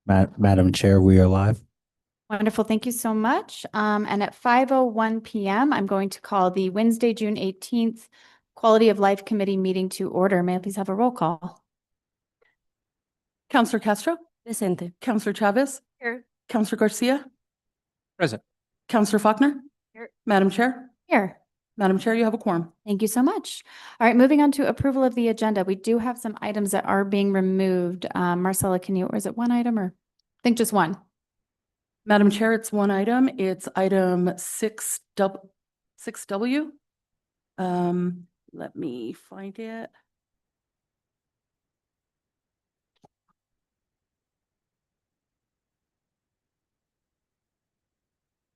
Madam Chair, we are live. Wonderful. Thank you so much. And at 5:01 p.m., I'm going to call the Wednesday, June 18th Quality of Life Committee meeting to order. May I please have a roll call? Councillor Castro. Presente. Councillor Chavez. Here. Councillor Garcia. Present. Councillor Faulkner. Here. Madam Chair. Here. Madam Chair, you have a quorum. Thank you so much. All right, moving on to approval of the agenda. We do have some items that are being removed. Marcella, or is it one item or I think just one? Madam Chair, it's one item. It's item 6W. Let me find it.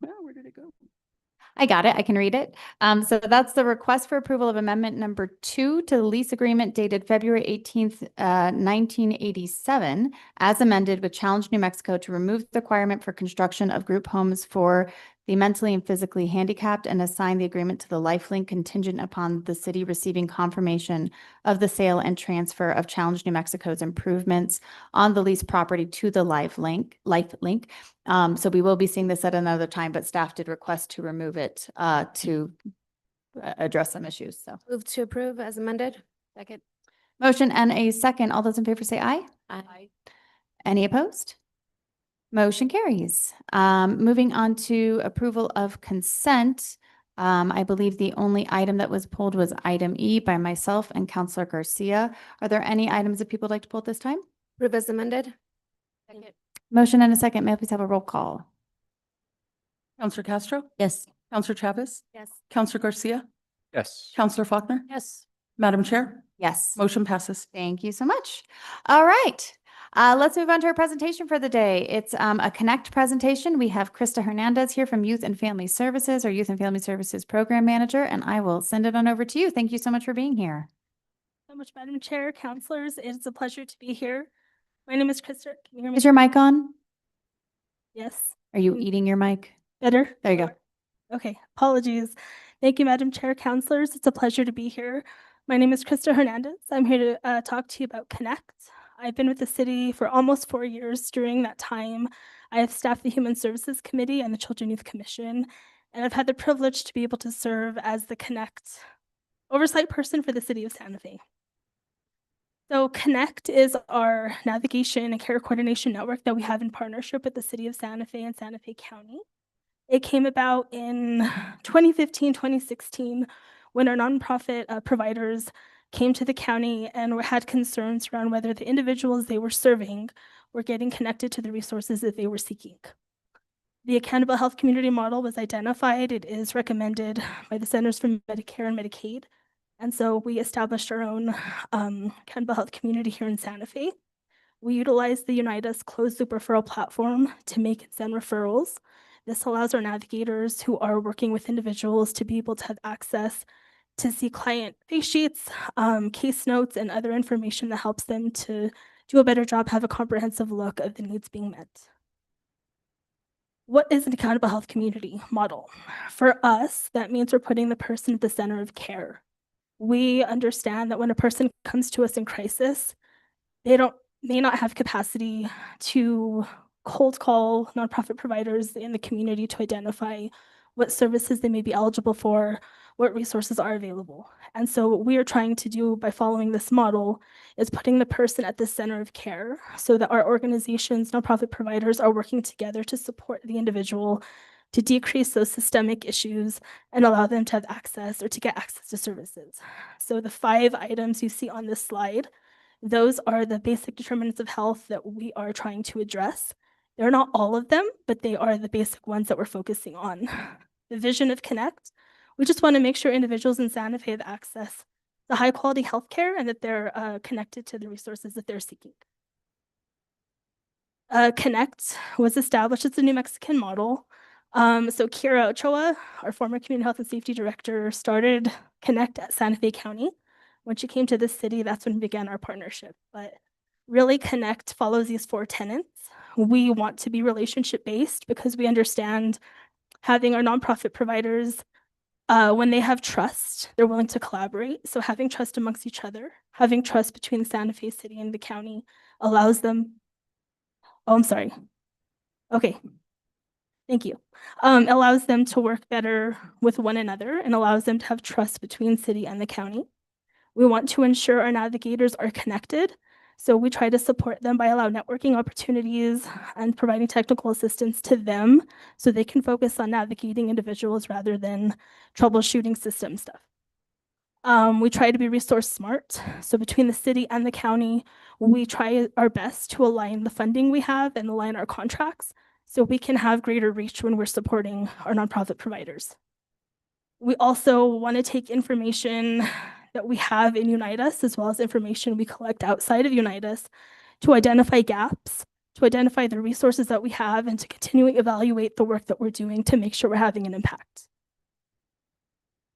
Well, where did it go? I got it. I can read it. So that's the request for approval of amendment number 2 to the lease agreement dated February 18th, 1987, as amended with Challenge New Mexico to remove the requirement for construction of group homes for the mentally and physically handicapped and assign the agreement to the LifeLink contingent upon the city receiving confirmation of the sale and transfer of Challenge New Mexico's improvements on the leased property to the LifeLink. So we will be seeing this at another time, but staff did request to remove it to address some issues. So Move to approve as amended. Second. motion and a second. All those in favor say aye. Aye. Any opposed? Motion carries. Moving on to approval of consent. I believe the only item that was pulled was item E by myself and Councillor Garcia. Are there any items that people would like to pull at this time? Approve as amended. Second. Motion and a second. May I please have a roll call? Councillor Castro. Yes. Councillor Chavez. Yes. Councillor Garcia. Yes. Councillor Faulkner. Yes. Madam Chair. Yes. Motion passes. Thank you so much. All right. Let's move on to our presentation for the day. It's a Connect presentation. We have Krista Hernandez here from Youth and Family Services, our Youth and Family Services Program Manager, and I will send it on over to you. Thank you so much for being here. So much, Madam Chair, councilors. It's a pleasure to be here. My name is Krista. Can you hear me? Is your mic on? Yes. Are you eating your mic? Better? There you go. Okay. Apologies. Thank you, Madam Chair, councilors. It's a pleasure to be here. My name is Krista Hernandez. I'm here to talk to you about Connect. I've been with the city for almost 4 years. During that time, I have staffed the Human Services Committee and the Children Youth Commission, and I've had the privilege to be able to serve as the Connect oversight person for the city of Santa Fe. So Connect is our navigation and care coordination network that we have in partnership with the city of Santa Fe and Santa Fe County. It came about in 2015, 2016, when our nonprofit providers came to the county and had concerns around whether the individuals they were serving were getting connected to the resources that they were seeking. The Accountable Health Community Model was identified. It is recommended by the Centers for Medicare and Medicaid. And so we established our own Accountable Health Community here in Santa Fe. We utilize the Unitas closed loop referral platform to make and send referrals. This allows our navigators who are working with individuals to be able to have access to see client face sheets, case notes, and other information that helps them to do a better job, have a comprehensive look of the needs being met. What is an accountable health community model? For us, that means we're putting the person at the center of care. We understand that when a person comes to us in crisis, they may not have capacity to cold call nonprofit providers in the community to identify what services they may be eligible for, what resources are available. And so what we are trying to do by following this model is putting the person at the center of care so that our organizations, nonprofit providers are working together to support the individual to decrease those systemic issues and allow them to have access or to get access to services. So the 5 items you see on this slide, those are the basic determinants of health that we are trying to address. They're not all of them, but they are the basic ones that we're focusing on. The vision of Connect, we just want to make sure individuals in Santa Fe have access to high quality healthcare and that they're connected to the resources that they're seeking. Connect was established as a New Mexican model. So Kira Ochoa, our former community health and safety director, started Connect at Santa Fe County. When she came to this city, that's when we began our partnership. But really Connect follows these 4 tenets. We want to be relationship-based because we understand having our nonprofit providers, when they have trust, they're willing to collaborate. So having trust amongst each other, having trust between Santa Fe City and the county allows them Oh, I'm sorry. Okay. Thank you. Allows them to work better with one another and allows them to have trust between city and the county. We want to ensure our navigators are connected. So we try to support them by allowing networking opportunities and providing technical assistance to them so they can focus on navigating individuals rather than troubleshooting system stuff. We try to be resource smart. So between the city and the county, we try our best to align the funding we have and align our contracts so we can have greater reach when we're supporting our nonprofit providers. We also want to take information that we have in Unitas as well as information we collect outside of Unitas to identify gaps, to identify the resources that we have, and to continually evaluate the work that we're doing to make sure we're having an impact.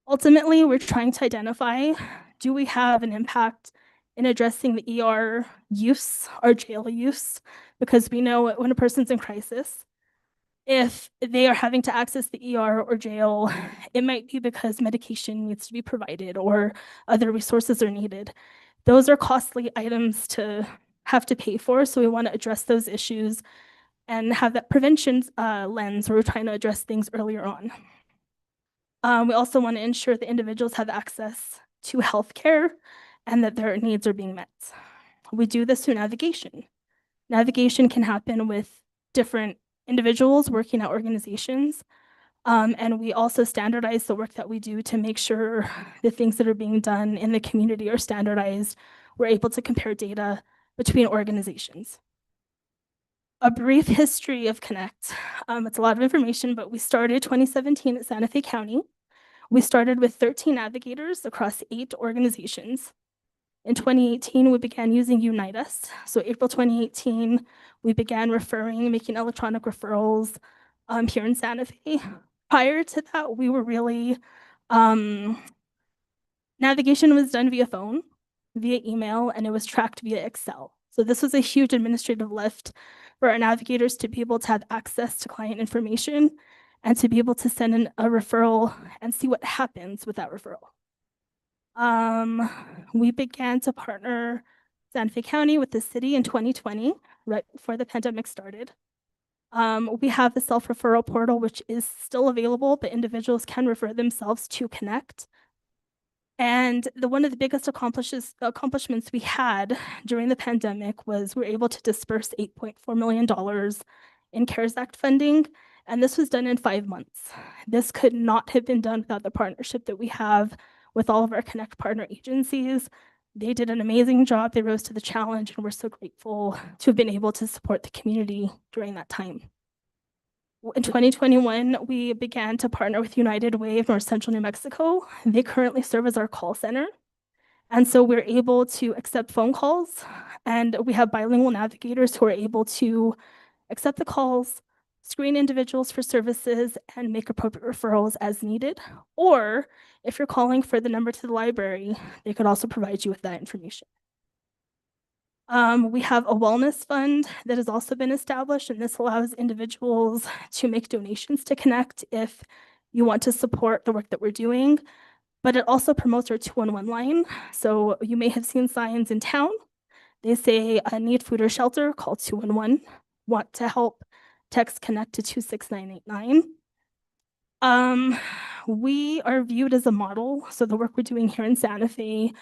Ultimately, we're trying to identify, do we have an impact in addressing the ER use or jail use? Because we know when a person's in crisis, if they are having to access the ER or jail, it might be because medication needs to be provided or other resources are needed. Those are costly items to have to pay for, so we want to address those issues and have that prevention lens where we're trying to address things earlier on. We also want to ensure that individuals have access to healthcare and that their needs are being met. We do this through navigation. Navigation can happen with different individuals working at organizations. And we also standardize the work that we do to make sure the things that are being done in the community are standardized. We're able to compare data between organizations. A brief history of Connect. It's a lot of information, but we started 2017 at Santa Fe County. We started with 13 navigators across 8 organizations. In 2018, we began using Unitas. So April 2018, we began making electronic referrals here in Santa Fe. Prior to that, we were really, navigation was done via phone, via email, and it was tracked via Excel. So this was a huge administrative lift for our navigators to be able to have access to client information and to be able to send in a referral and see what happens with that referral. We began to partner Santa Fe County with the city in 2020, right before the pandemic started. We have the self-referral portal, which is still available, but individuals can refer themselves to Connect. And one of the biggest accomplishments we had during the pandemic was we were able to disperse $8.4 million in CARES Act funding, and this was done in 5 months. This could not have been done without the partnership that we have with all of our Connect partner agencies. They did an amazing job. They rose to the challenge, and we're so grateful to have been able to support the community during that time. In 2021, we began to partner with United Way of North Central New Mexico. They currently serve as our call center. And so we're able to accept phone calls, and we have bilingual navigators who are able to accept the calls, screen individuals for services, and make appropriate referrals as needed. Or if you're calling for the number to the library, they could also provide you with that information. We have a wellness fund that has also been established, and this allows individuals to make donations to Connect if you want to support the work that we're doing. But it also promotes our 211 line. So you may have seen signs in town. They say, I need food or shelter, call 211. Want to help, text Connect to 26989. We are viewed as a model. So the work we're doing here in Santa Fe,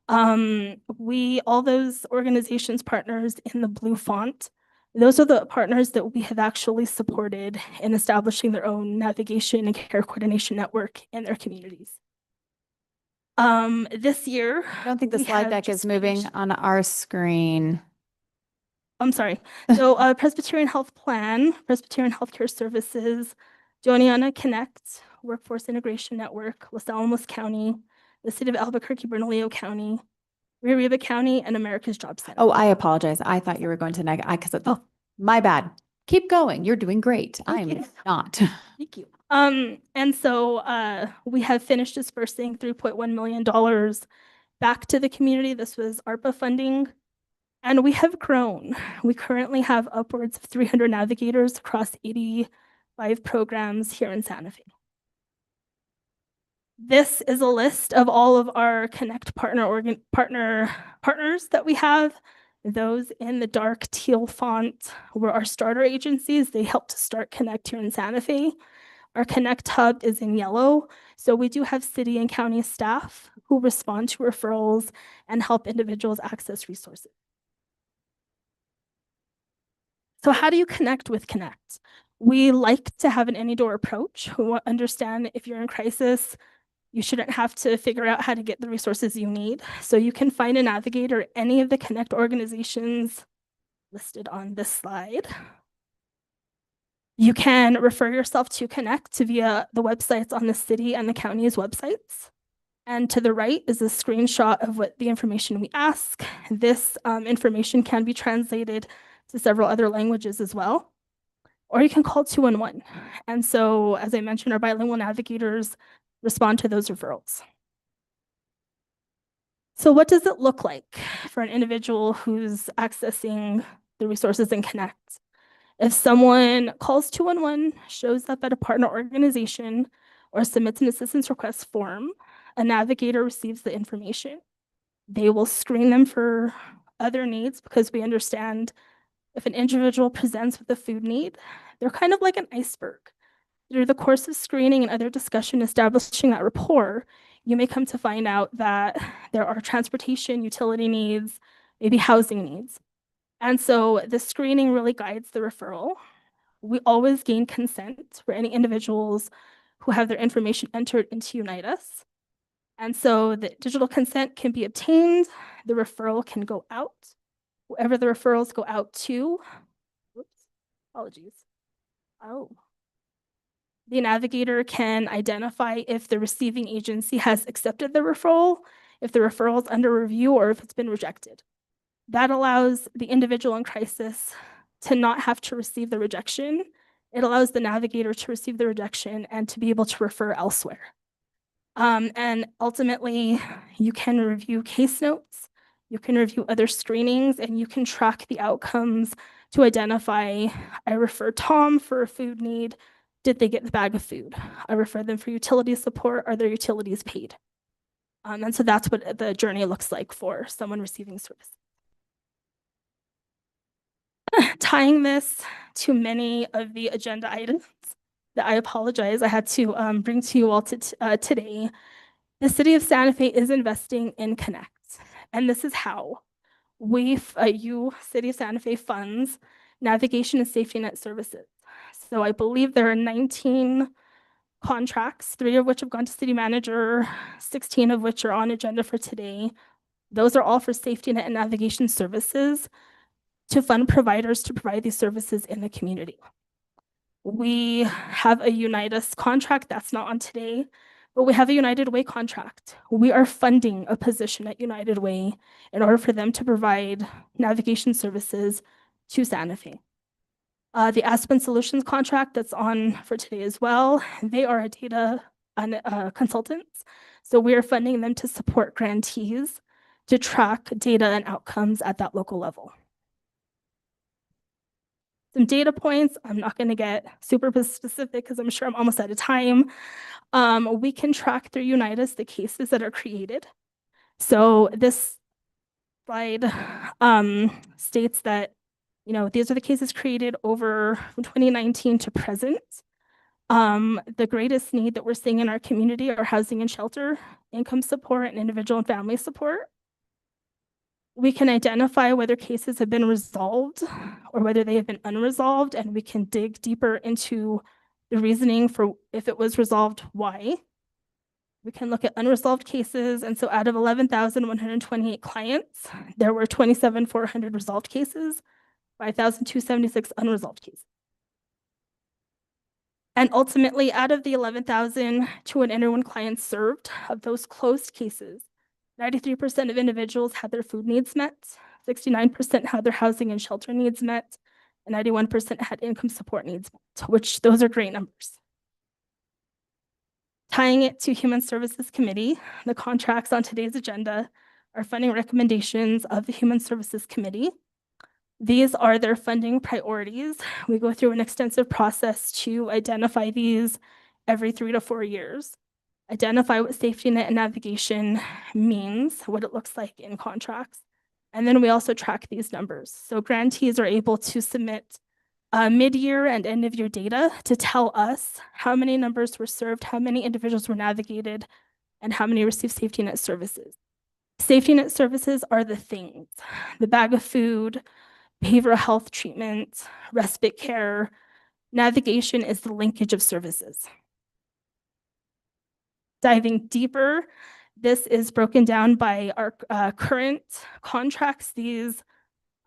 all those organizations partners in the blue font, those are the partners that we have actually supported in establishing their own navigation and care coordination network in their communities. This year, I don't think the we slide have deck is just moving finished- on our screen. I'm sorry. So Presbyterian Health Plan, Presbyterian Healthcare Services, Joniana Connect, Workforce Integration Network, Los Alamos County, the City of Albuquerque, Bernalillo County, Rio Arriba County, and America's Job Center. Oh, I apologize. I thought you were going to because my bad. Keep going. You're doing great. I'm Okay. not. Thank you. And so we have finished dispersing $3.1 million back to the community. This was ARPA funding. And we have grown. We currently have upwards of 300 navigators across 85 programs here in Santa Fe. This is a list of all of our Connect partners that we have. Those in the dark teal font were our starter agencies. They help to start Connect here in Santa Fe. Our Connect hub is in yellow. So we do have city and county staff who respond to referrals and help individuals access resources. So how do you connect with Connect? We like to have an any door approach. We understand if you're in crisis, you shouldn't have to figure out how to get the resources you need. So you can find a navigator, any of the Connect organizations listed on this slide. You can refer yourself to Connect via the websites on the city and the county's websites. And to the right is a screenshot of what the information we ask. This information can be translated to several other languages as well. Or you can call 211. And so, as I mentioned, our bilingual navigators respond to those referrals. So what does it look like for an individual who's accessing the resources in Connect? If someone calls 211, shows up at a partner organization, or submits an assistance request form, a navigator receives the information. They will screen them for other needs because we understand if an individual presents with a food need, they're kind of like an iceberg. Through the course of screening and other discussion establishing that rapport, you may come to find out that there are transportation, utility needs, maybe housing needs. And so the screening really guides the referral. We always gain consent for any individuals who have their information entered into Unite Us. And so the digital consent can be obtained, the referral can go out. Whoever the referrals go out to, the navigator can identify if the receiving agency has accepted the referral, if the referral is under review, or if it's been rejected. That allows the individual in crisis to not have to receive the rejection. It allows the navigator to receive the rejection and to be able to refer elsewhere. And ultimately, you can review case notes, you can review other screenings, and you can track the outcomes to identify, I refer Tom for a food need. Did they get the bag of food? I refer them for utility support. Are their utilities paid? And so that's what the journey looks like for someone receiving service. Tying this to many of the agenda items that I apologize I had to bring to you all today, the city of Santa Fe is investing in Connect. And this is how. City of Santa Fe funds navigation and safety net services. So I believe there are 19 contracts, 3 of which have gone to city manager, 16 of which are on agenda for today. Those are all for safety net and navigation services to fund providers to provide these services in the community. We have a Unite Us contract that's not on today, but we have a United Way contract. We are funding a position at United Way in order for them to provide navigation services to Santa Fe. The Aspen Solutions contract that's on for today as well, they are a data consultants. So we are funding them to support grantees to track data and outcomes at that local level. Some data points, I'm not going to get super specific because I'm sure I'm almost out of time. We can track through Unite Us the cases that are created. So this slide states that, these are the cases created over from 2019 to present. The greatest need that we're seeing in our community are housing and shelter, income support, and individual and family support. We can identify whether cases have been resolved or whether they have been unresolved, and we can dig deeper into the reasoning for if it was resolved, why. We can look at unresolved cases, and so out of 11,128 clients, there were 27,400 resolved cases, 5,276 unresolved cases. And ultimately, out of the 11,201 clients served, of those closed cases, 93% of individuals had their food needs met, 69% had their housing and shelter needs met, and 91% had income support needs met, which those are great numbers. Tying it to Human Services Committee, the contracts on today's agenda are funding recommendations of the Human Services Committee. These are their funding priorities. We go through an extensive process to identify these every 3 to 4 years. Identify what safety net and navigation means, what it looks like in contracts, And then we also track these numbers. So grantees are able to submit mid-year and end-of-year data to tell us how many numbers were served, how many individuals were navigated, and how many received safety net services. Safety net services are the things, the bag of food, behavioral health treatment, respite care. Navigation is the linkage of services. Diving deeper, this is broken down by our current contracts. These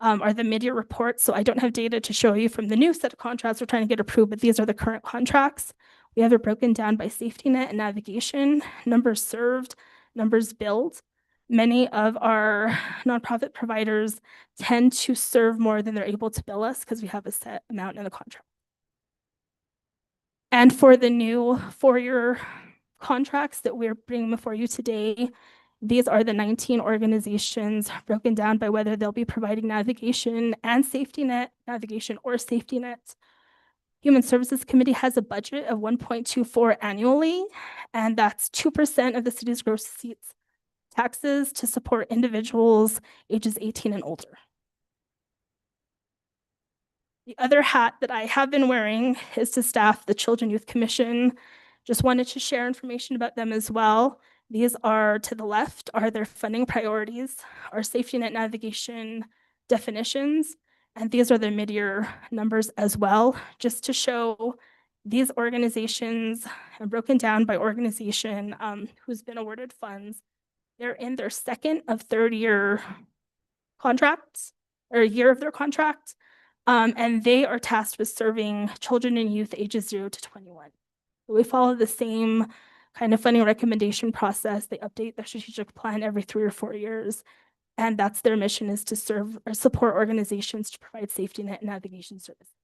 are the mid-year reports. So I don't have data to show you from the new set of contracts we're trying to get approved, but these are the current contracts. We have it broken down by safety net and navigation, numbers served, numbers billed. Many of our nonprofit providers tend to serve more than they're able to bill us because we have a set amount in the contract. And for the new 4-year contracts that we're bringing before you today, these are the 19 organizations broken down by whether they'll be providing navigation and safety net, navigation or safety net. Human Services Committee has a budget of 1.24 annually, and that's 2% of the city's gross receipts taxes to support individuals ages 18 and older. The other hat that I have been wearing is to staff the Children Youth Commission. Just wanted to share information about them as well. These are to the left are their funding priorities, our safety net navigation definitions, and these are their mid-year numbers as well, just to show these organizations are broken down by organization who's been awarded funds. They're in their second of third-year contracts, or year of their contract, and they are tasked with serving children and youth ages 0 to 21. We follow the same kind of funding recommendation process. They update their strategic plan every 3 or 4 years. And that's their mission, is to serve or support organizations to provide safety net and navigation services.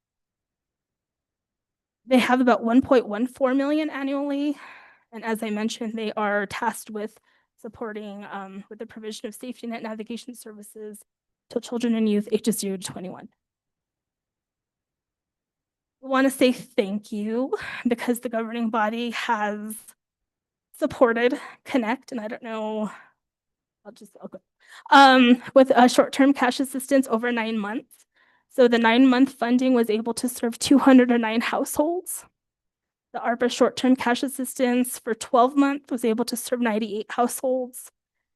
They have about 1.14 million annually. And as I mentioned, they are tasked with supporting with the provision of safety net navigation services to children and youth ages 0 to 21. I want to say thank you because the governing body has supported Connect, and I don't know, I'll go. With a short-term cash assistance over 9 months. So the 9-month funding was able to serve 209 households. The ARPA short-term cash assistance for 12 months was able to serve 98 households.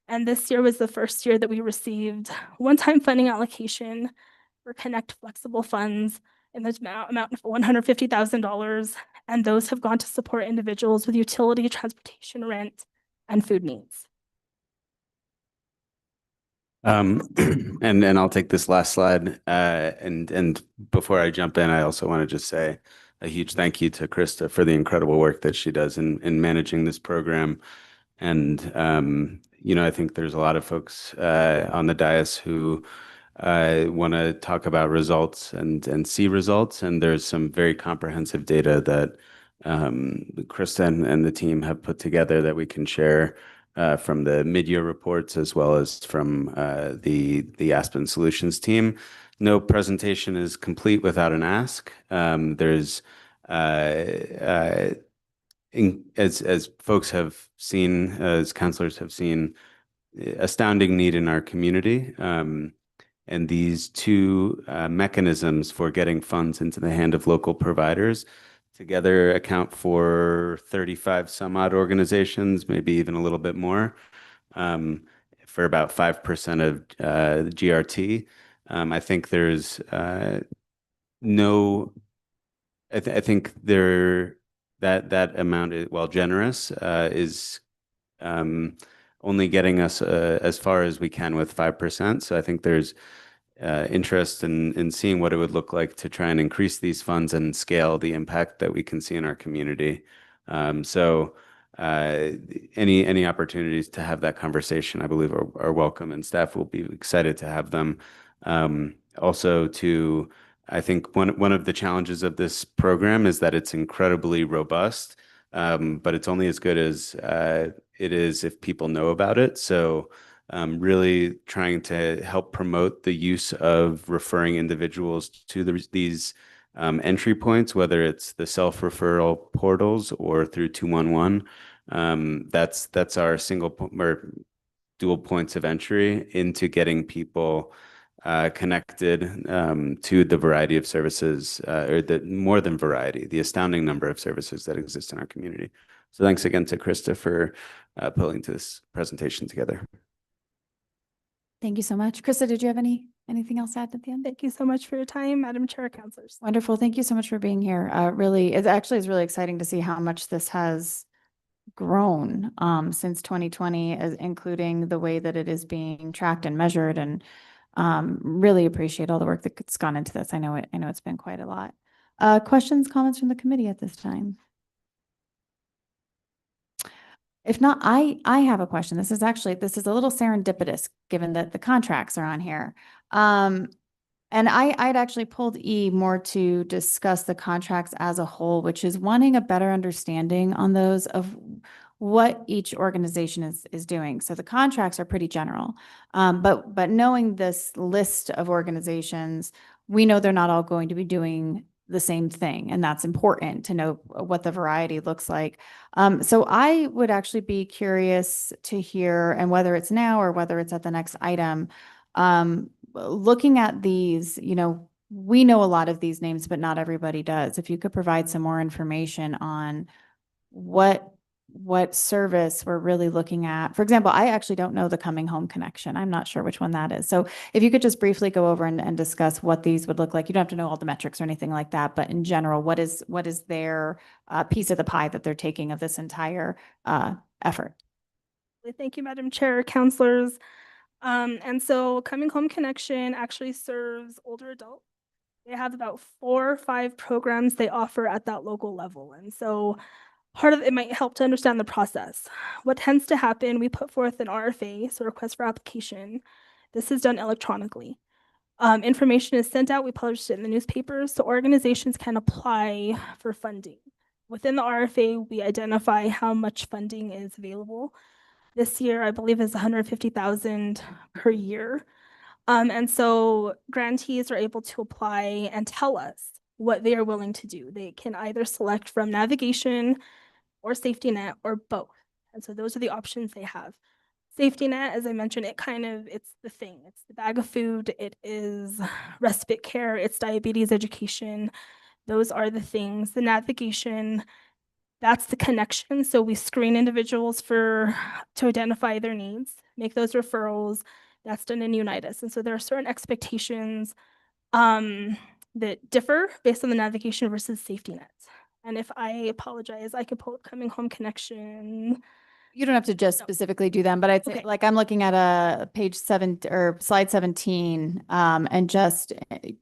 And this year was the first year that we received one-time funding allocation for Connect flexible funds in the amount of $150,000. And those have gone to support individuals with utility, transportation, rent, and food needs. And I'll take this last slide. And before I jump in, I also want to just say a huge thank you to Krista for the incredible work that she does in managing this program. And, you know, I think there's a lot of folks on the dais who want to talk about results and see results. And there's some very comprehensive data that Krista and the team have put together that we can share from the mid-year reports as well as from the Aspen Solutions team. No presentation is complete without an ask. There's as folks have seen, as counselors have seen, astounding need in our community. And these two mechanisms for getting funds into the hand of local providers together account for 35 some odd organizations, maybe even a little bit more, for about 5% of GRT. I think there's I think that amount, while generous, is only getting us as far as we can with 5%. So I think there's interest in seeing what it would look like to try and increase these funds and scale the impact that we can see in our community. So any opportunities to have that conversation, I believe, are welcome, and staff will be excited to have them. Also, I think one of the challenges of this program is that it's incredibly robust, but it's only as good as it is if people know about it. So really trying to help promote the use of referring individuals to these entry points, whether it's the self-referral portals or through 211. That's our single dual points of entry into getting people connected to the variety of services, or the more than variety, the astounding number of services that exist in our community. So thanks again to Krista for pulling this presentation together. Thank you so much. Krista, did you have anything else to add at the end? Thank you so much for your time, Madam Chair, Councilors. Wonderful. Thank you so much for being here. Really, it actually is really exciting to see how much this has grown since 2020, including the way that it is being tracked and measured, and really appreciate all the work that's gone into this. I know it's been quite a lot. Questions, comments from the committee at this time? If not, I have a question. This is a little serendipitous, given that the contracts are on here. And I'd actually pulled E more to discuss the contracts as a whole, which is wanting a better understanding on those of what each organization is doing. So the contracts are pretty general, but knowing this list of organizations, we know they're not all going to be doing the same thing, and that's important to know what the variety looks like. So I would actually be curious to hear, and whether it's now or whether it's at the next item, looking at these, we know a lot of these names, but not everybody does. If you could provide some more information on what service we're really looking at. For example, I actually don't know the Coming Home Connection. I'm not sure which one that is. So if you could just briefly go over and discuss what these would look like. You don't have to know all the metrics or anything like that, but in general, what is their piece of the pie that they're taking of this entire effort? Thank you, Madam Chair, Councilors. And so Coming Home Connection actually serves older adults. They have about 4 or 5 programs they offer at that local level. And so part of it might help to understand the process. What tends to happen, we put forth an RFA, so request for application. This is done electronically. Information is sent out, we publish it in the newspapers, so organizations can apply for funding. Within the RFA, we identify how much funding is available. This year, I believe, is $150,000 per year. And so grantees are able to apply and tell us what they are willing to do. They can either select from navigation or safety net or both. And so those are the options they have. Safety net, as I mentioned, it's the thing. It's the bag of food. It is respite care. It's diabetes education. Those are the things. The navigation, that's the connection. So we screen individuals to identify their needs, make those referrals. That's done in Unitas. And so there are certain expectations that differ based on the navigation versus safety nets. And if I apologize, I could pull up Coming Home Connection. You don't have to just specifically do them, but I'd say, Okay. like, I'm looking at a page 7 or slide 17, and just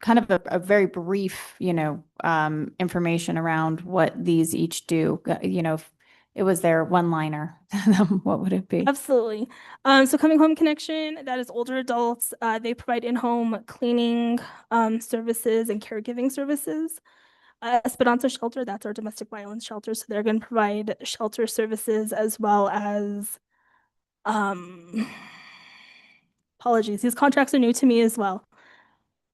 kind of a very brief, information around what these each do. If it was their one-liner, what would it be? Absolutely. So Coming Home Connection, that is older adults. They provide in-home cleaning services and caregiving services. Esperanza Shelter, that's our domestic violence shelter. So they're going to provide shelter services as well as, apologies, these contracts are new to me as well.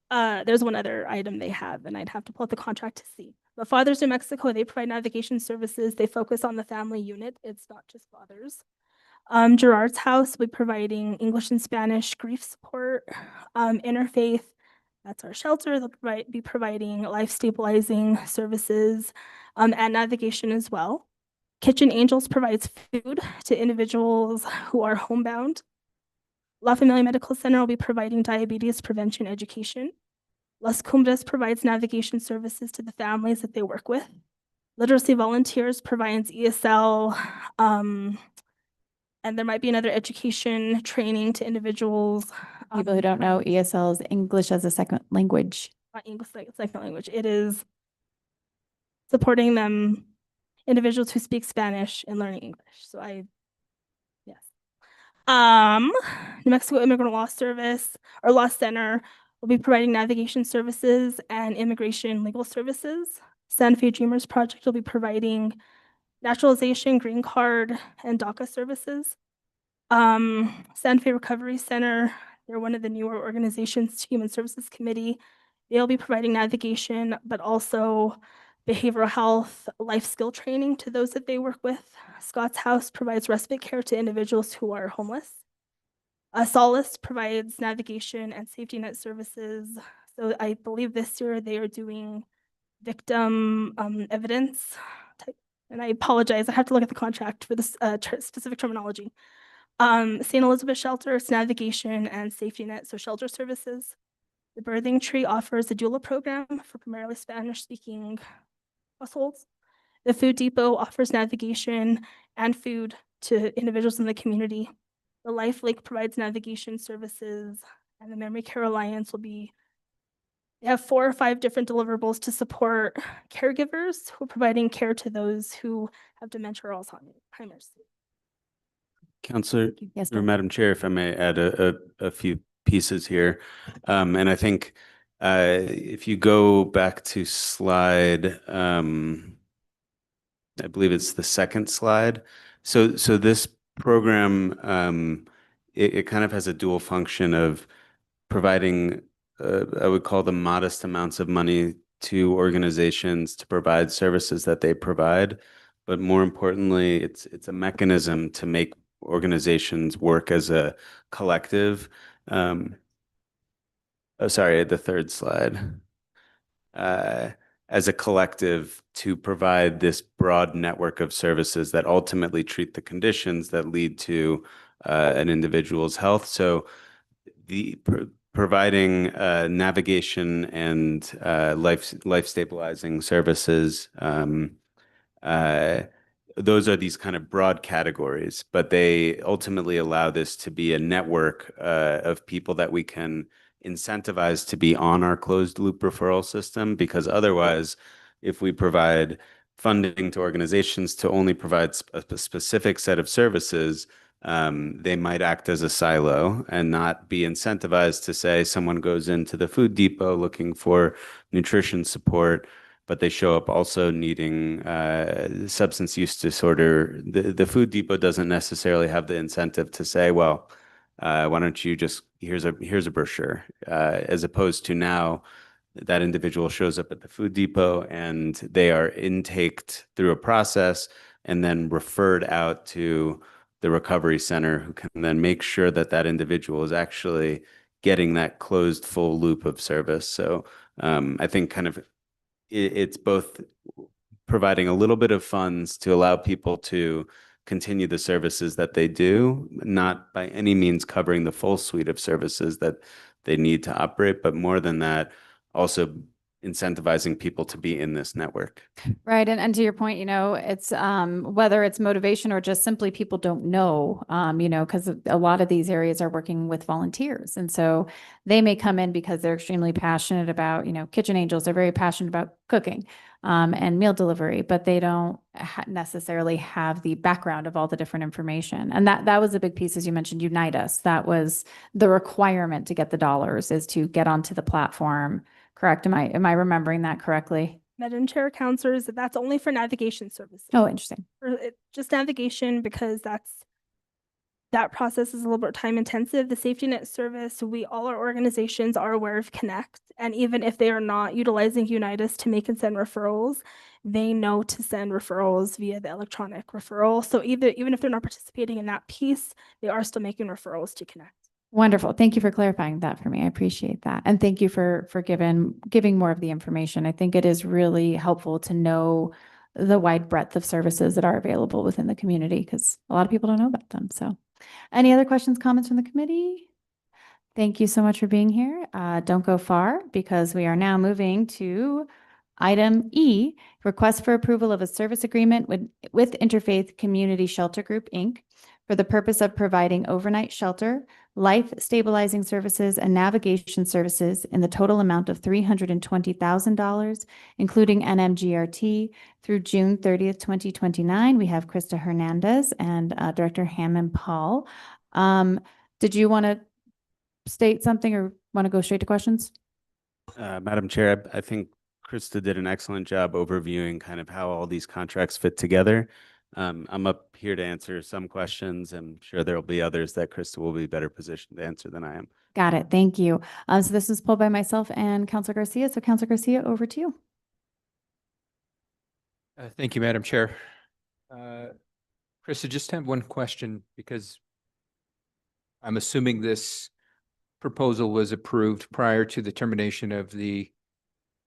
There's one other item they have, and I'd have to pull up the contract to see. But Fathers New Mexico, they provide navigation services. They focus on the family unit. It's not just fathers. Gerard's House, we're providing English and Spanish grief support. Interfaith, that's our shelter. They'll be providing life stabilizing services and navigation as well. Kitchen Angels provides food to individuals who are homebound. La Familia Medical Center will be providing diabetes prevention education. Las Cumbres provides navigation services to the families that they work with. Literacy Volunteers provides ESL, and there might be another education training to individuals. People who don't know, ESL is English as a second language. Not English like a second language. It is supporting them, individuals who speak Spanish and learning English. So yes. New Mexico Immigrant Law Service or Law Center will be providing navigation services and immigration legal services. Santa Fe Dreamers Project will be providing naturalization, green card, and DACA services. Santa Fe Recovery Center, they're one of the newer organizations, Human Services Committee. They'll be providing navigation, but also behavioral health, life skill training to those that they work with. Scott's House provides respite care to individuals who are homeless. Solace provides navigation and safety net services. So I believe this year they are doing victim evidence type. And I apologize, I have to look at the contract for this specific terminology. St. Elizabeth Shelter, it's navigation and safety net, so shelter services. The Birthing Tree offers a doula program for primarily Spanish-speaking households. The Food Depot offers navigation and food to individuals in the community. The Life Link provides navigation services, and the Memory Care Alliance will be, they have 4 or 5 different deliverables to support caregivers who are providing care to those who have dementia or Alzheimer's. Counselor, Yes, or Dr. Madam Chair, if I may add a few pieces here. And I think if you go back to slide, I believe it's the second slide. So this program, it kind of has a dual function of providing, I would call them modest amounts of money to organizations to provide services that they provide. But more importantly, it's a mechanism to make organizations work as a collective. Oh, sorry, the third slide. As a collective to provide this broad network of services that ultimately treat the conditions that lead to an individual's health. So the providing navigation and life stabilizing services, those are these kind of broad categories, but they ultimately allow this to be a network of people that we can incentivize to be on our closed loop referral system, because otherwise, if we provide funding to organizations to only provide a specific set of services, they might act as a silo and not be incentivized to say someone goes into the Food Depot looking for nutrition support, but they show up also needing substance use disorder. The Food Depot doesn't necessarily have the incentive to say, well, why don't you just, here's a brochure, as opposed to now that individual shows up at the Food Depot and they are intaked through a process and then referred out to the recovery center, who can then make sure that that individual is actually getting that closed full loop of service. So I think kind of it's both providing a little bit of funds to allow people to continue the services that they do, not by any means covering the full suite of services that they need to operate, but more than that, also incentivizing people to be in this network. Right. And to your point, it's whether it's motivation or just simply people don't know, because a lot of these areas are working with volunteers. And so they may come in because they're extremely passionate about, Kitchen Angels are very passionate about cooking and meal delivery, but they don't necessarily have the background of all the different information. And that was a big piece, as you mentioned, Unite Us. That was the requirement to get the dollars, is to get onto the platform. Correct. Am I remembering that correctly? Madam Chair, counselors, that's only for navigation services. Oh, interesting. Just navigation, because that process is a little bit time intensive. The safety net service, all our organizations are aware of Connect. And even if they are not utilizing Unite Us to make and send referrals, they know to send referrals via the electronic referral. So even if they're not participating in that piece, they are still making referrals to Connect. Wonderful. Thank you for clarifying that for me. I appreciate that. And thank you for giving more of the information. I think it is really helpful to know the wide breadth of services that are available within the community, because a lot of people don't know about them. So any other questions, comments from the committee? Thank you so much for being here. Don't go far, because we are now moving to item E, request for approval of a service agreement with Interfaith Community Shelter Group, Inc., for the purpose of providing overnight shelter, life stabilizing services, and navigation services in the total amount of $320,000, including NMGRT, through June 30th, 2029. We have Krista Hernandez and Director Hammond Paul. Did you want to state something or want to go straight to questions? Madam Chair, I think Krista did an excellent job overviewing kind of how all these contracts fit together. I'm up here to answer some questions. I'm sure there will be others that Krista will be better positioned to answer than I am. Got it. Thank you. So this was pulled by myself and Councilor Garcia. So Councilor Garcia, over to you. Thank you, Madam Chair. Chris, I just have one question, because I'm assuming this proposal was approved prior to the termination of the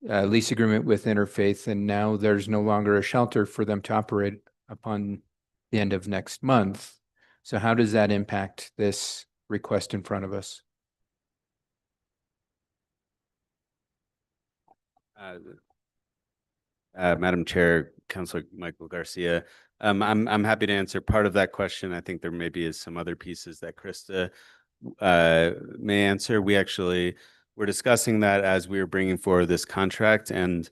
lease agreement with Interfaith, and now there's no longer a shelter for them to operate upon the end of next month. So how does that impact this request in front of us? Madam Chair, Councilor Michael Garcia, I'm happy to answer part of that question. I think there maybe is some other pieces that Krista may answer. We actually were discussing that as we were bringing forward this contract, and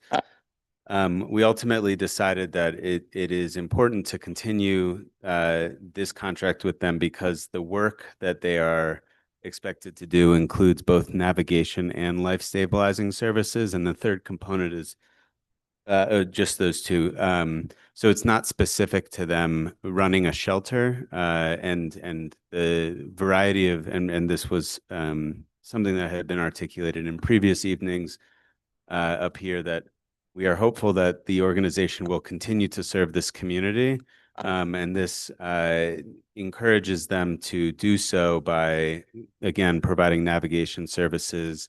we ultimately decided that it is important to continue this contract with them because the work that they are expected to do includes both navigation and life stabilizing services, and the third component is just those two. So it's not specific to them running a shelter, and the variety of, and this was something that had been articulated in previous evenings up here, that we are hopeful that the organization will continue to serve this community. And this encourages them to do so by, again, providing navigation services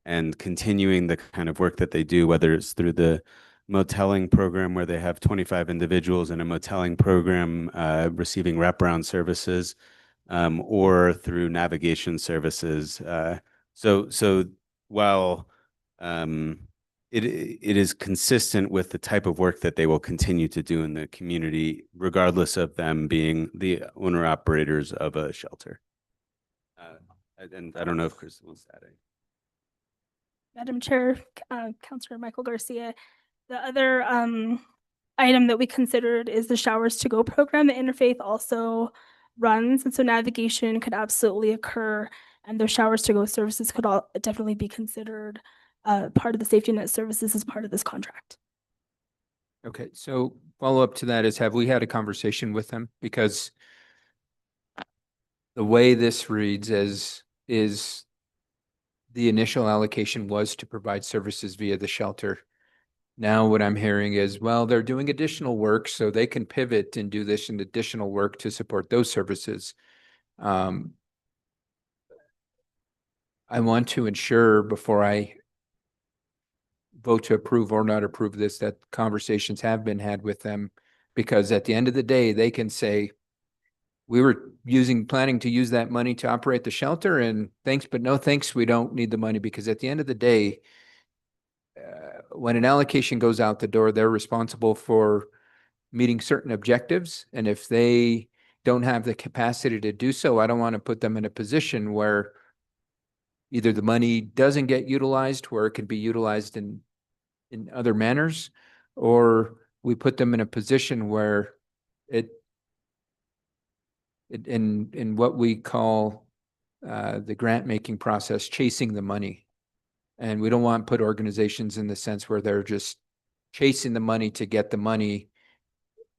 and continuing the kind of work that they do, whether it's through the moteling program where they have 25 individuals in a moteling program receiving wraparound services, or through navigation services. So while it is consistent with the type of work that they will continue to do in the community, regardless of them being the owner operators of a shelter. And I don't know if Chris wants to add anything. Madam Chair, Councilor Michael Garcia, the other item that we considered is the Showers to Go program that Interfaith also runs. And so navigation could absolutely occur, and those Showers to Go services could all definitely be considered part of the safety net services as part of this contract. Okay, so follow up to that is, have we had a conversation with them? Because the way this reads is the initial allocation was to provide services via the shelter. Now what I'm hearing is, well, they're doing additional work, so they can pivot and do this and additional work to support those services. I want to ensure before I vote to approve or not approve this, that conversations have been had with them, because at the end of the day, they can say, we were planning to use that money to operate the shelter, and thanks, but no thanks, we don't need the money. Because at the end of the day, when an allocation goes out the door, they're responsible for meeting certain objectives. And if they don't have the capacity to do so, I don't want to put them in a position where either the money doesn't get utilized, where it could be utilized in other manners, or we put them in a position where in what we call the grant making process, chasing the money. And we don't want to put organizations in the sense where they're just chasing the money to get the money.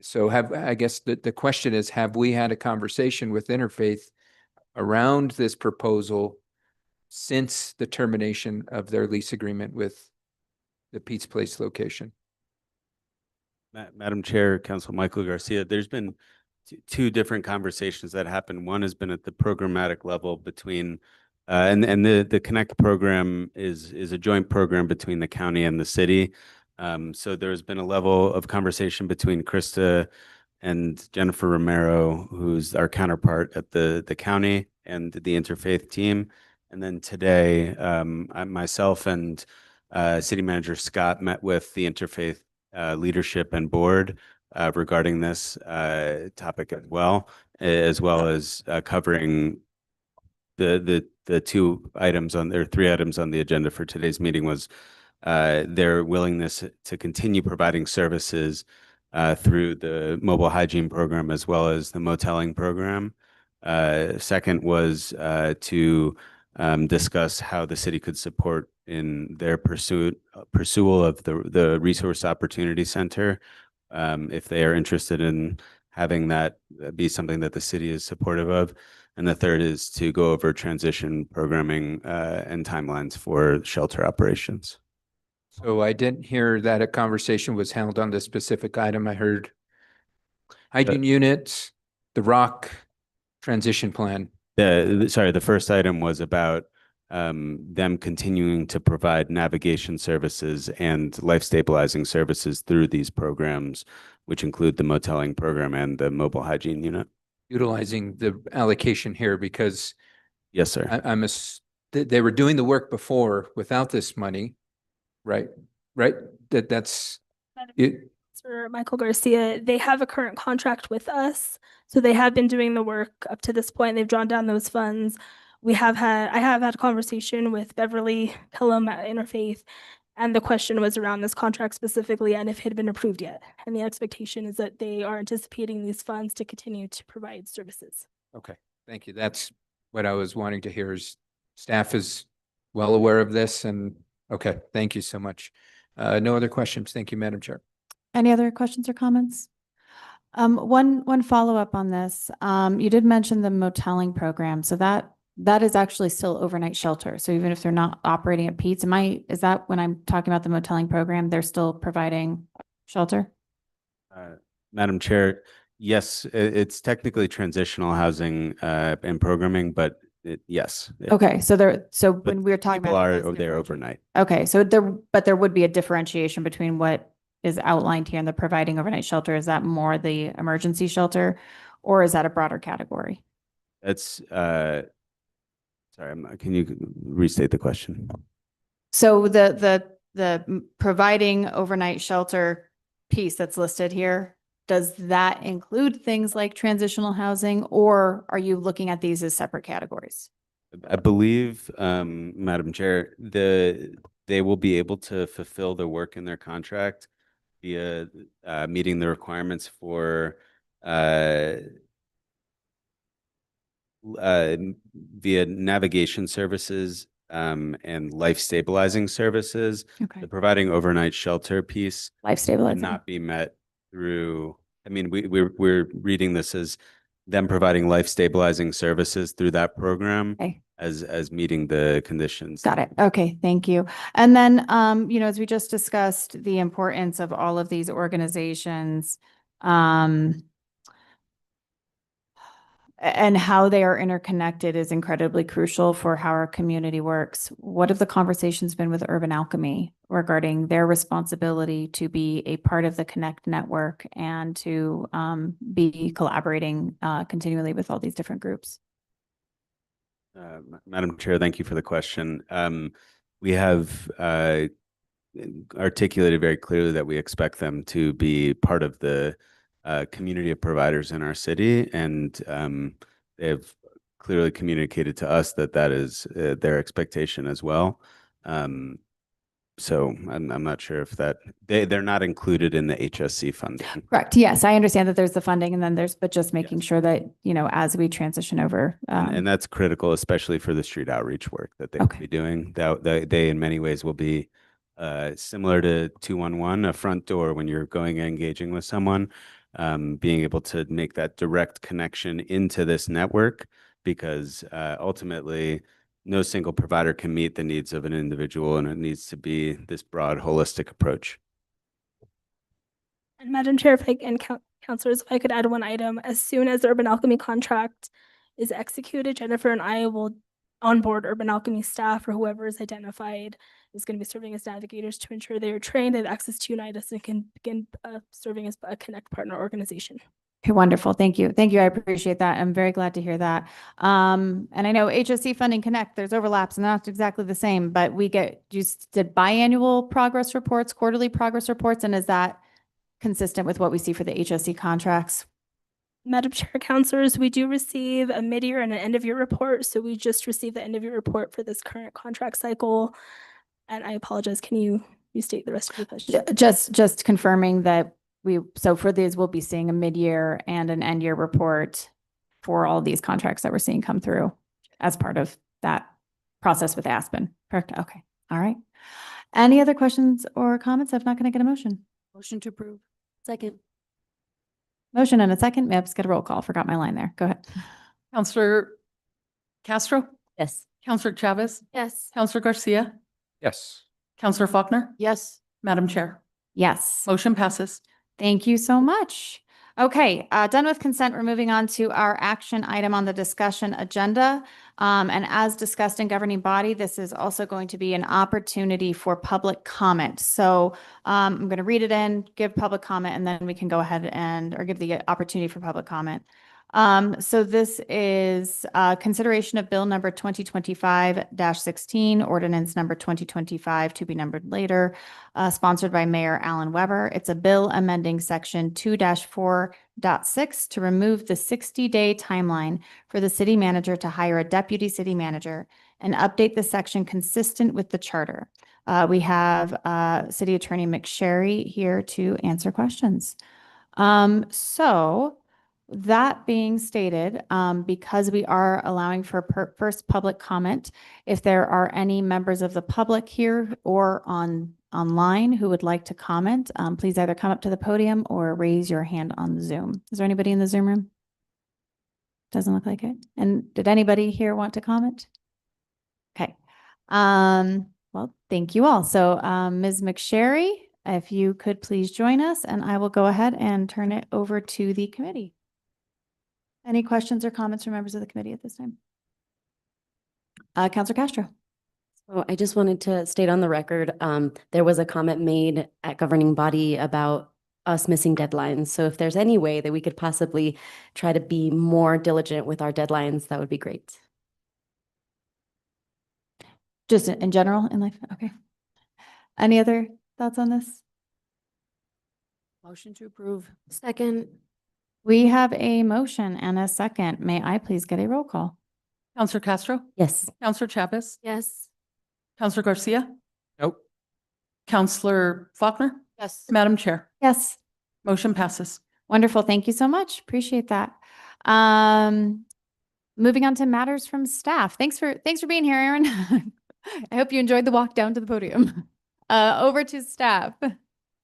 So I guess the question is, have we had a conversation with Interfaith around this proposal since the termination of their lease agreement with the Pete's Place location? Madam Chair, Council Michael Garcia, there's been two different conversations that happened. One has been at the programmatic level between and the Connect program is a joint program between the county and the city. So there's been a level of conversation between Krista and Jennifer Romero, who's our counterpart at the county, and the Interfaith team. And then today, myself and City Manager Scott met with the Interfaith leadership and board regarding this topic as well as covering the two items on there, 3 items on the agenda for today's meeting was their willingness to continue providing services through the mobile hygiene program as well as the moteling program. Second was to discuss how the city could support in their pursuit of the Resource Opportunity Center, if they are interested in having that be something that the city is supportive of. And the third is to go over transition programming and timelines for shelter operations. So I didn't hear that a conversation was held on this specific item. I heard hygiene units, the ROC transition plan. Sorry, the first item was about them continuing to provide navigation services and life stabilizing services through these programs, which include the moteling program and the mobile hygiene unit. Utilizing the allocation here because Yes, sir. they were doing the work before without this money, right? Right? That's it. Sir Michael Garcia, they have a current contract with us, so they have been doing the work up to this point. They've drawn down those funds. I have had a conversation with Beverly Kellum at Interfaith, and the question was around this contract specifically and if it had been approved yet. And the expectation is that they are anticipating these funds to continue to provide services. Okay, thank you. That's what I was wanting to hear is staff is well aware of this and okay, thank you so much. No other questions. Thank you, Madam Chair. Any other questions or comments? One follow-up on this. You did mention the moteling program, so that is actually still overnight shelter. So even if they're not operating at Pete's, is that when I'm talking about the moteling program, they're still providing shelter? Madam Chair, yes, it's technically transitional housing and programming, but yes. Okay, so when we're talking People about. are it as there differential- overnight. Okay, so there would be a differentiation between what is outlined here in the providing overnight shelter. Is that more the emergency shelter or is that a broader category? That's sorry, can you restate the question? So the providing overnight shelter piece that's listed here, does that include things like transitional housing, or are you looking at these as separate categories? I believe, Madam Chair, they will be able to fulfill their work in their contract via meeting the requirements for via navigation services and life stabilizing services. Okay. The providing overnight shelter piece Life would stabilizing. not be met through, I mean, we're reading this as them providing life stabilizing services through that program Okay. as meeting the conditions. Got it. Okay, thank you. And then, as we just discussed, the importance of all of these organizations, and how they are interconnected is incredibly crucial for how our community works. What have the conversations been with Urban Alchemy regarding their responsibility to be a part of the Connect network and to be collaborating continually with all these different groups? Madam Chair, thank you for the question. We have articulated very clearly that we expect them to be part of the community of providers in our city, and they've clearly communicated to us that that is their expectation as well. So I'm not sure if they're not included in the HSC funding. Correct. Yes, I understand that there's the funding and then but just making sure that, as we transition over. And that's critical, especially for the street outreach work that they will Okay. be doing. They in many ways will be similar to 211, a front door when you're going and engaging with someone, being able to make that direct connection into this network, because ultimately no single provider can meet the needs of an individual, and it needs to be this broad, holistic approach. And Madam Chair, councilors, if I could add one item, as soon as the Urban Alchemy contract is executed, Jennifer and I will onboard Urban Alchemy staff or whoever is identified is going to be serving as navigators to ensure they are trained, have access to Unitas, and can begin serving as a Connect partner organization. Okay, wonderful. Thank you. Thank you. I appreciate that. I'm very glad to hear that. And I know HSC funding Connect, there's overlaps and they're not exactly the same, but we did biannual progress reports, quarterly progress reports, and is that consistent with what we see for the HSC contracts? Madam Chair, councilors, we do receive a mid-year and an end-of-year report. So we just received the end-of-year report for this current contract cycle. And I apologize, can you restate the rest of the question? Just confirming that so for these, we'll be seeing a mid-year and an end-year report for all these contracts that we're seeing come through as part of that process with Aspen. Correct? Okay. All right. Any other questions or comments? If not, can I get a motion? Motion to approve. Second. Motion and a second. May I just get a roll call? Forgot my line there. Go ahead. Counselor Castro, Yes. Counselor Chavez, Yes. Counselor Garcia, Yes. Counselor Faulkner, Yes. Madam Chair. Yes. Motion passes. Thank you so much. Okay, done with consent. We're moving on to our action item on the discussion agenda. And as discussed in governing body, this is also going to be an opportunity for public comment. So I'm going to read it in, give public comment, and then we can go ahead or give the opportunity for public comment. So this is consideration of bill number 2025-16, ordinance number 2025 to be numbered later, sponsored by Mayor Alan Weber. It's a bill amending section 2-4.6 to remove the 60-day timeline for the city manager to hire a deputy city manager and update the section consistent with the charter. We have City Attorney McSherry here to answer questions. So that being stated, because we are allowing for first public comment, if there are any members of the public here or online who would like to comment, please either come up to the podium or raise your hand on Zoom. Is there anybody in the Zoom room? Doesn't look like it. And did anybody here want to comment? Okay. Well, thank you all. So, Ms. McSherry, if you could please join us, and I will go ahead and turn it over to the committee. Any questions or comments from members of the committee at this time? Councilor Castro. So I just wanted to state on the record, there was a comment made at governing body about us missing deadlines. So if there's any way that we could possibly try to be more diligent with our deadlines, that would be great. Just in general in life? Okay. Any other thoughts on this? Motion to approve. Second. We have a motion and a second. May I please get a roll call? Counselor Castro, Yes. Counselor Chavez, Yes. Counselor Garcia, Nope. Counselor Faulkner, Yes. Madam Chair, Yes. motion passes. Wonderful. Thank you so much. Appreciate that. Moving on to matters from staff. Thanks for being here, Aaron. I hope you enjoyed the walk down to the podium. Over to staff.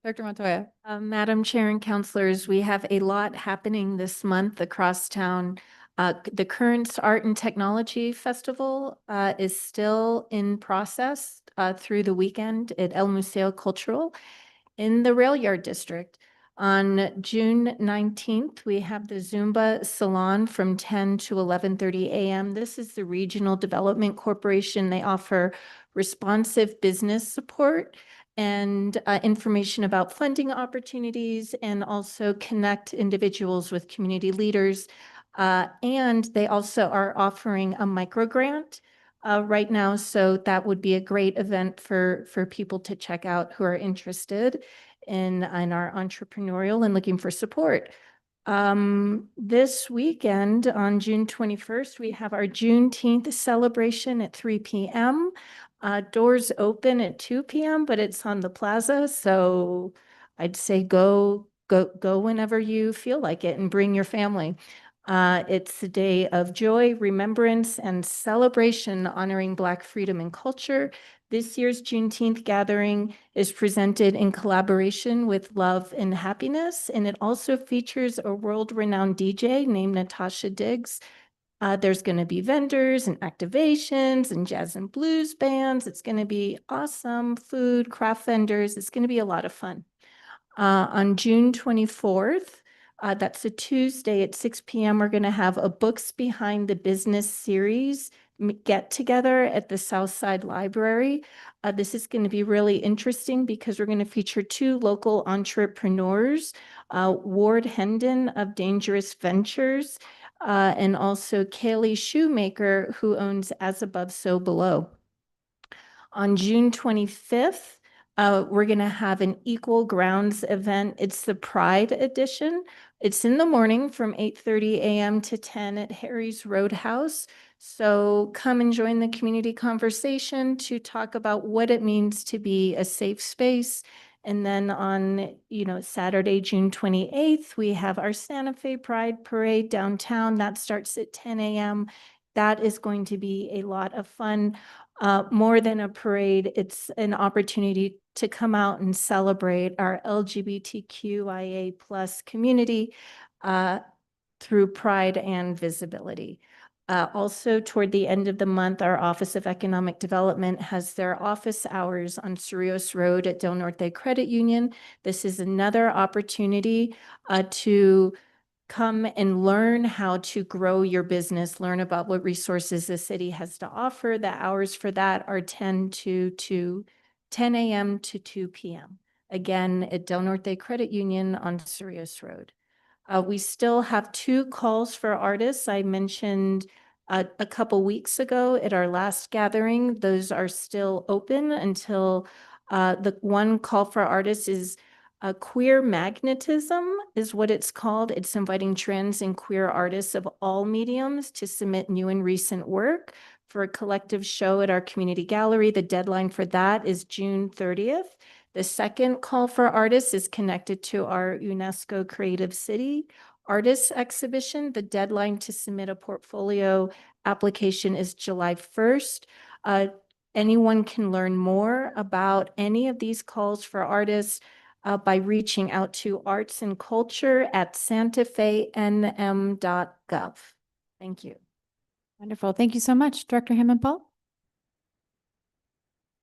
Dr. Montoya. Madam Chair and Councilors, we have a lot happening this month across town. The Currents Art and Technology Festival is still in process through the weekend at El Museo Cultural in the Rail Yard District. On June 19th, we have the Zumba Salon from 10 to 11:30 a.m. This is the Regional Development Corporation. They offer responsive business support and information about funding opportunities, and also connect individuals with community leaders. And they also are offering a micro grant right now. So that would be a great event for people to check out who are interested in our entrepreneurial and looking for support. This weekend on June 21st, we have our Juneteenth celebration at 3 p.m. Doors open at 2 p.m., but it's on the plaza. So I'd say go whenever you feel like it and bring your family. It's a day of joy, remembrance, and celebration honoring Black freedom and culture. This year's Juneteenth gathering is presented in collaboration with Love and Happiness, and it also features a world-renowned DJ named Natasha Diggs. There's going to be vendors and activations and jazz and blues bands. It's going to be awesome. Food, craft vendors. It's going to be a lot of fun. On June 24th, that's a Tuesday at 6 p.m., we're going to have a Books Behind the Business series get together at the Southside Library. This is going to be really interesting because we're going to feature two local entrepreneurs, Ward Hendon of Dangerous Ventures, and also Kaylee Shoemaker, who owns As Above, So Below. On June 25th, we're going to have an Equal Grounds event. It's the Pride edition. It's in the morning from 8:30 a.m. to 10 at Harry's Roadhouse. So come and join the community conversation to talk about what it means to be a safe space. And then on, Saturday, June 28th, we have our Santa Fe Pride Parade downtown. That starts at 10 a.m. That is going to be a lot of fun. More than a parade, it's an opportunity to come out and celebrate our LGBTQIA+ community through pride and visibility. Also, toward the end of the month, our Office of Economic Development has their office hours on Cerrillos Road at Del Norte Credit Union. This is another opportunity to come and learn how to grow your business, learn about what resources the city has to offer. The hours for that are 10 a.m. to 2 p.m. Again, at Del Norte Credit Union on Cerrillos Road. We still have 2 calls for artists. I mentioned a couple weeks ago at our last gathering. Those are still open until the one call for artists is queer magnetism is what it's called. It's inviting trans and queer artists of all mediums to submit new and recent work for a collective show at our community gallery. The deadline for that is June 30th. The second call for artists is connected to our UNESCO Creative City Artists Exhibition. The deadline to submit a portfolio application is July 1st. Anyone can learn more about any of these calls for artists by reaching out to artsandculture@santafenm.gov. Thank you. Wonderful. Thank you so much. Director Hammond Paul?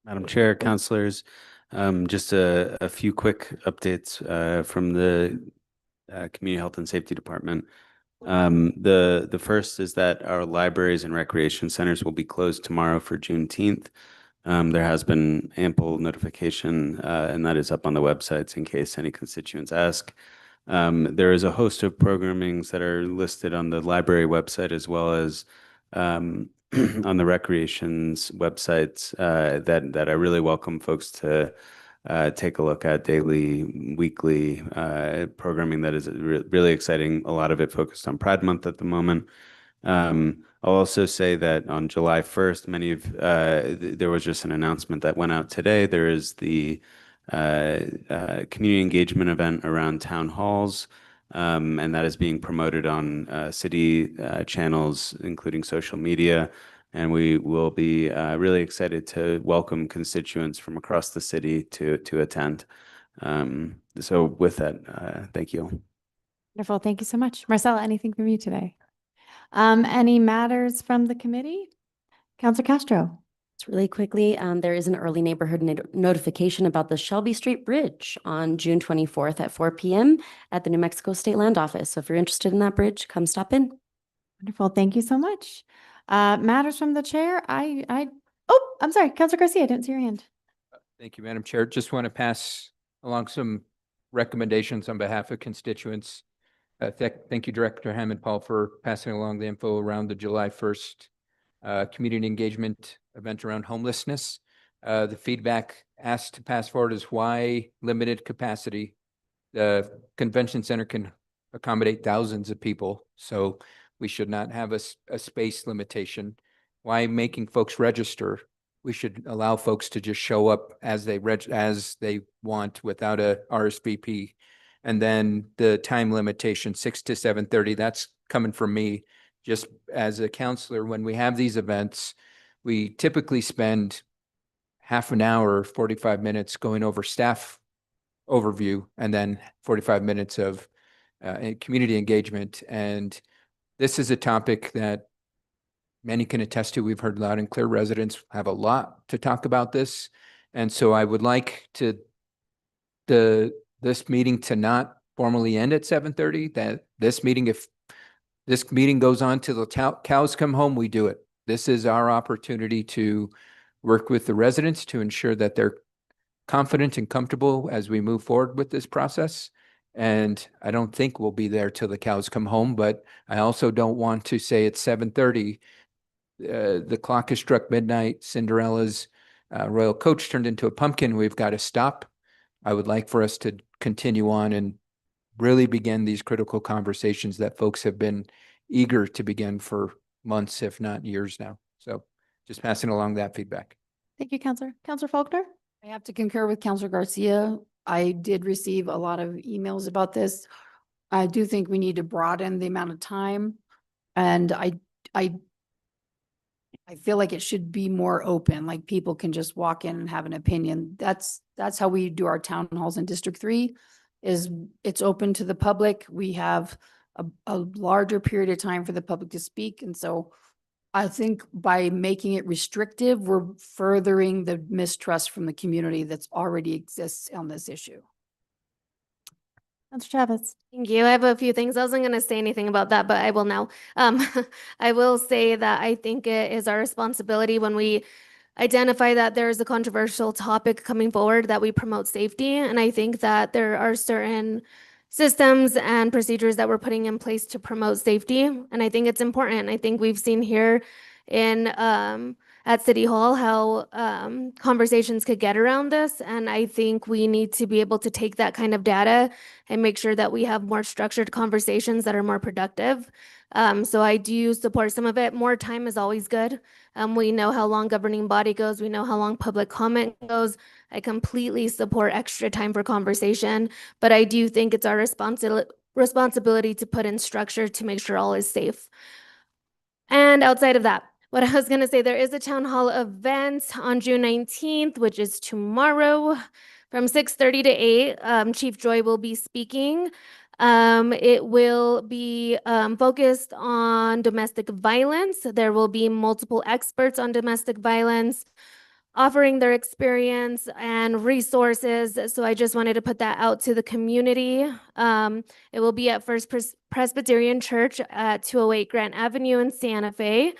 Madam Chair, councilors, just a few quick updates from the Community Health and Safety Department. The first is that our libraries and recreation centers will be closed tomorrow for Juneteenth. There has been ample notification, and that is up on the websites in case any constituents ask. There is a host of programmings that are listed on the library website as well as on the recreations websites that I really welcome folks to take a look at daily, weekly programming that is really exciting. A lot of it focused on Pride Month at the moment. I'll also say that on July 1st, there was just an announcement that went out today. There is the community engagement event around town halls, and that is being promoted on city channels, including social media. And we will be really excited to welcome constituents from across the city to attend. So with that, thank you. Wonderful. Thank you so much. Marcella, anything from you today? Any matters from the committee? Councilor Castro? Just really quickly, there is an early neighborhood notification about the Shelby Street Bridge on June 24th at 4 p.m. at the New Mexico State Land Office. So if you're interested in that bridge, come stop in. Wonderful. Thank you so much. Matters from the chair. I'm sorry, Councilor Garcia, I didn't see your hand. Thank you, Madam Chair. Just want to pass along some recommendations on behalf of constituents. Thank you, Director Hammond Paul, for passing along the info around the July 1st community engagement event around homelessness. The feedback asked to pass forward is why limited capacity. The convention center can accommodate thousands of people, so we should not have a space limitation. Why making folks register? We should allow folks to just show up as they want without a RSVP. And then the time limitation, 6 to 7:30, that's coming from me. Just as a counselor, when we have these events, we typically spend half an hour, 45 minutes going over staff overview, and then 45 minutes of community engagement. And this is a topic that many can attest to. We've heard loud and clear residents have a lot to talk about this. And so I would like this meeting to not formally end at 7:30, that this meeting, if this meeting goes on till the cows come home, we do it. This is our opportunity to work with the residents to ensure that they're confident and comfortable as we move forward with this process. And I don't think we'll be there till the cows come home, but I also don't want to say it's 7:30. The clock has struck midnight. Cinderella's royal coach turned into a pumpkin. We've got to stop. I would like for us to continue on and really begin these critical conversations that folks have been eager to begin for months, if not years now. So just passing along that feedback. Thank you, Councilor. Councilor Faulkner? I have to concur with Councilor Garcia. I did receive a lot of emails about this. I do think we need to broaden the amount of time. And I feel like it should be more open, like people can just walk in and have an opinion. That's how we do our town halls in District 3, is it's open to the public. We have a larger period of time for the public to speak. And so I think by making it restrictive, we're furthering the mistrust from the community that's already exists on this issue. Counselor Chavez. Thank you. I have a few things. I wasn't going to say anything about that, but I will now. I will say that I think it is our responsibility when we identify that there is a controversial topic coming forward that we promote safety. And I think that there are certain systems and procedures that we're putting in place to promote safety. And I think it's important. I think we've seen here in at City Hall how conversations could get around this. And I think we need to be able to take that kind of data and make sure that we have more structured conversations that are more productive. So I do support some of it. More time is always good. We know how long governing body goes. We know how long public comment goes. I completely support extra time for conversation, but I do think it's our responsibility to put in structure to make sure all is safe. And outside of that, what I was going to say, there is a town hall event on June 19th, which is tomorrow from 6:30 to 8. Chief Joy will be speaking. It will be focused on domestic violence. There will be multiple experts on domestic violence offering their experience and resources. So I just wanted to put that out to the community. It will be at First Presbyterian Church at 208 Grant Avenue in Santa Fe.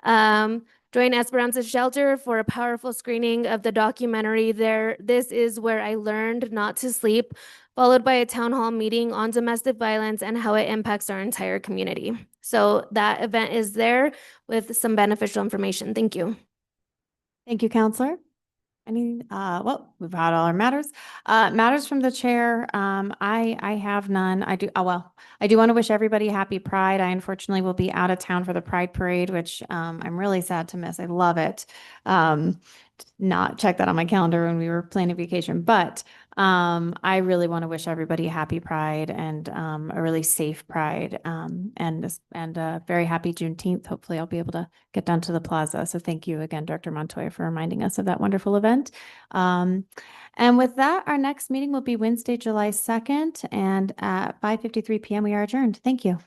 Join Esperanza Shelter for a powerful screening of the documentary there. This is where I learned not to sleep, followed by a town hall meeting on domestic violence and how it impacts our entire community. So that event is there with some beneficial information. Thank you. Thank you, Counselor. Well, we've had all our matters. Matters from the chair. I have none. I do want to wish everybody happy Pride. I unfortunately will be out of town for the Pride Parade, which I'm really sad to miss. I love it. Not check that on my calendar when we were planning vacation, but I really want to wish everybody a happy Pride and a really safe Pride and a very happy Juneteenth. Hopefully I'll be able to get down to the plaza. So thank you again, Dr. Montoya, for reminding us of that wonderful event. And with that, our next meeting will be Wednesday, July 2nd, and at 5:53 p.m. we are adjourned. Thank you.